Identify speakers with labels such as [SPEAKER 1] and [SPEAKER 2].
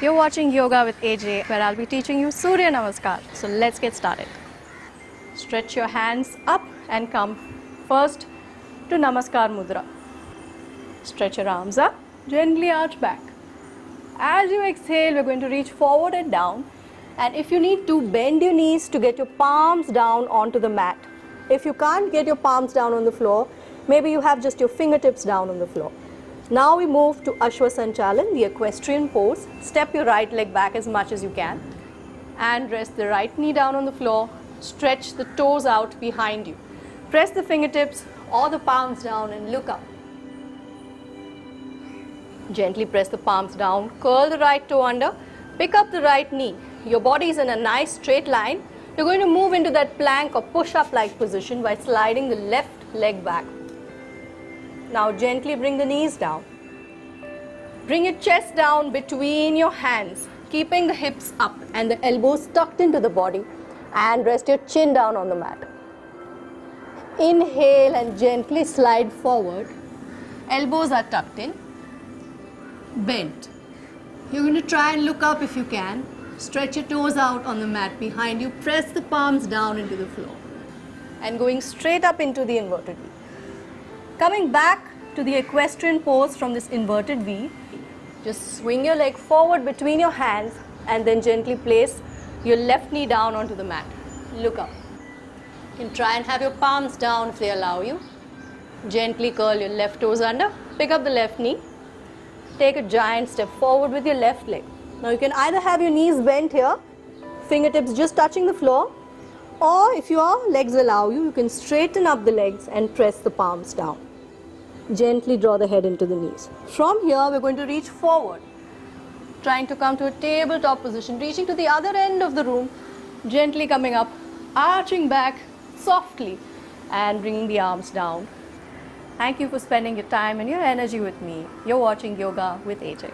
[SPEAKER 1] You're watching Yoga with AJ, where I'll be teaching you Surya Namaskar. So let's get started. Stretch your hands up and come first to Namaskar Mudra. Stretch your arms up, gently arch back. As you exhale, we're going to reach forward and down. And if you need to, bend your knees to get your palms down onto the mat. If you can't get your palms down on the floor, maybe you have just your fingertips down on the floor. Now we move to Ashwa Sanchalan, the equestrian pose. Step your right leg back as much as you can and rest the right knee down on the floor. Stretch the toes out behind you. Press the fingertips or the palms down and look up. Gently press the palms down, curl the right toe under, pick up the right knee. Your body is in a nice straight line. You're going to move into that plank or push-up like position by sliding the left leg back. Now gently bring the knees down. Bring your chest down between your hands, keeping the hips up and the elbows tucked into the body, and rest your chin down on the mat. Inhale and gently slide forward. Elbows are tucked in. Bent. You're going to try and look up if you can. Stretch your toes out on the mat behind you. Press the palms down into the floor. And going straight up into the inverted V. Coming back to the equestrian pose from this inverted V, just swing your leg forward between your hands and then gently place your left knee down onto the mat. Look up. You can try and have your palms down if they allow you. Gently curl your left toes under, pick up the left knee. Take a giant step forward with your left leg. Now you can either have your knees bent here, fingertips just touching the floor, or if your legs allow you, you can straighten up the legs and press the palms down. Gently draw the head into the knees. From here, we're going to reach forward, trying to come to a tabletop position, reaching to the other end of the room, gently coming up, arching back softly and bringing the arms down. Thank you for spending your time and your energy with me. You're watching Yoga with AJ.